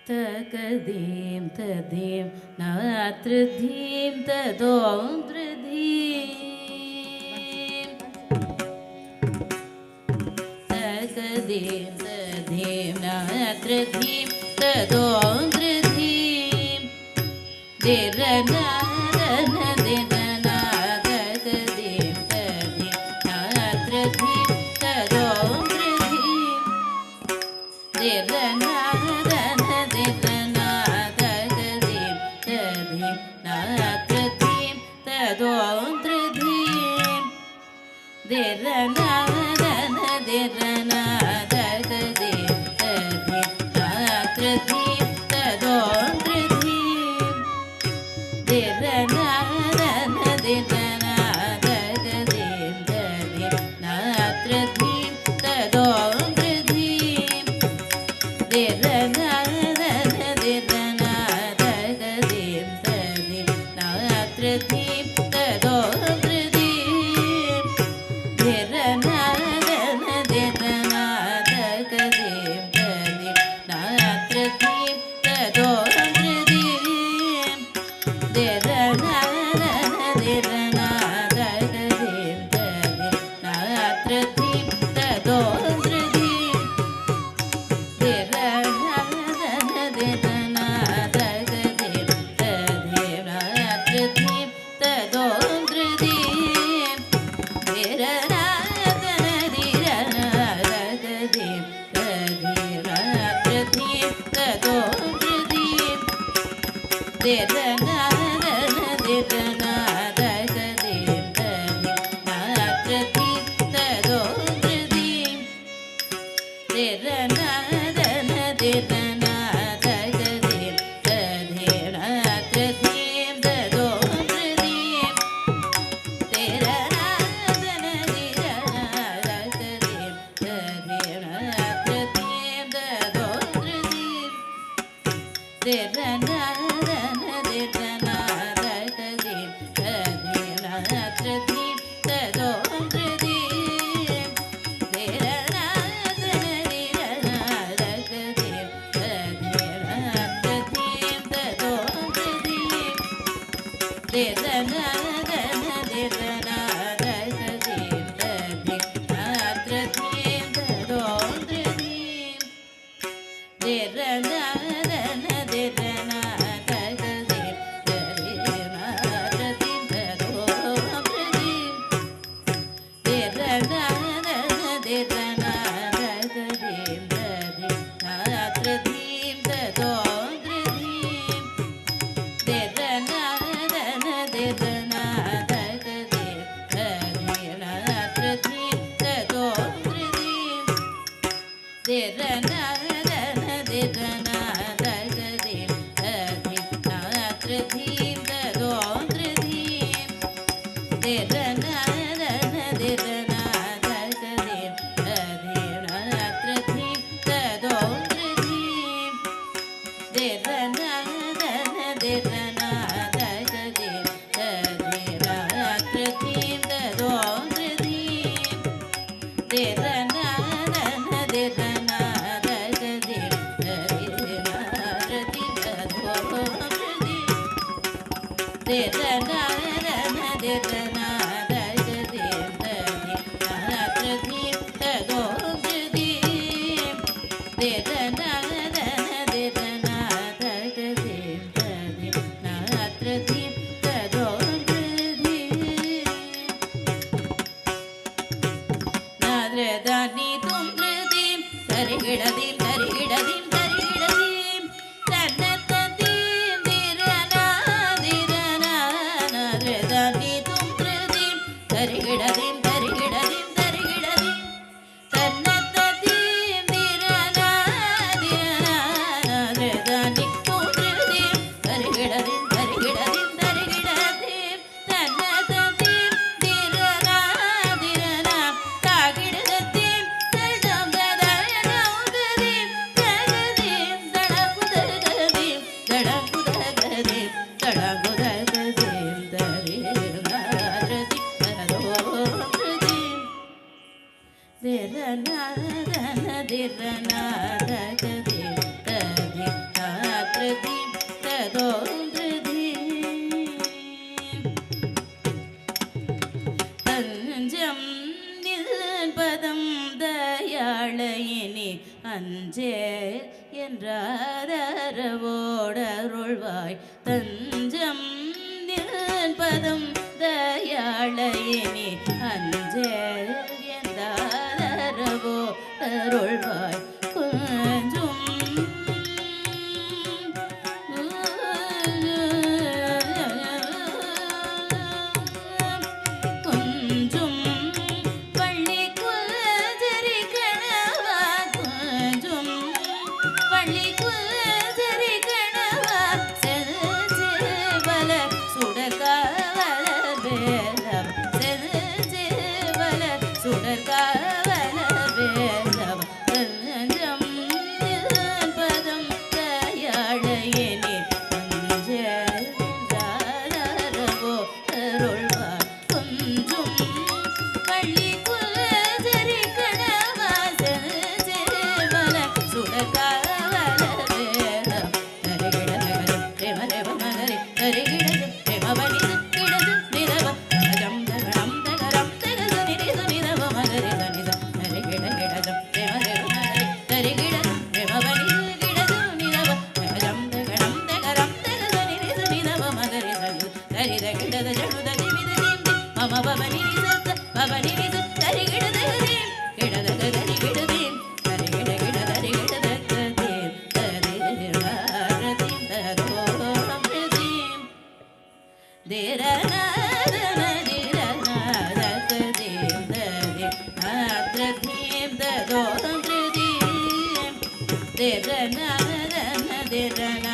ತಕದೀಂ ತದೀಂ ನಾತ್ರಧೀಂ ತದೋಂದ್ರಧೀಂ ತಕದೀಂ ತದೀಂ ನಾತ್ರಧೀಂ ತದೋಂದ್ರಧೀಂ ದಿರನ ದಿರನಾದ ದಿರನಾದ ಗದಿ அஞ்சே என்றாதரவோடருள்வாய் தஞ்சம் நின்பதம் தயாளையினி அஞ்சே என்றாதரவோடருள்வாய் கொஞ்சம் கொஞ்சம் பள்ளி குலஜரி கணவா கொஞ்சம் பள்ளி குலஜரி கணவா செல்வல சுடர்காவல வேலவ செல்வல சுடர்காவல வேலவ தஞ்சம் பதம் தயாளையனே அஞ்சரவோ அருள்வாய் கொஞ்சம் பள்ளி குலஜரி கணவா செல்வல சுடர்காவல வேலவ தரிகிட நகரம் பிரேம ரேவ மகரி தரிகிட பிரேமவனிது கிடது நிரவ தகம் தகடம் தகரம் தகத நிரித நிரவ மகரி தனித தரிகிட கிடதம் பிரேம ரேவ மகரி தரிகிட பிரேமவனிது கிடது நிரவ தகம் தகடம் தகரம் தகத நிரித நிரவ மகரி தனித தரித கிடத ஜடுத திமித தீம்தி மம பவனி நிசத்த பவனி நிச தரிகிட தகதீம் கிடத தரிகிட தீம் தரிகிட கிட தரிகிட தகதீம் தரிகிட ரதீம் தரோரம் ரதீம் தேரநாதன திரநாதகதீம் ததீம் நாத்ரதீம் ததோரம் ரதீம் தேரநாதன திரநாதகதீம்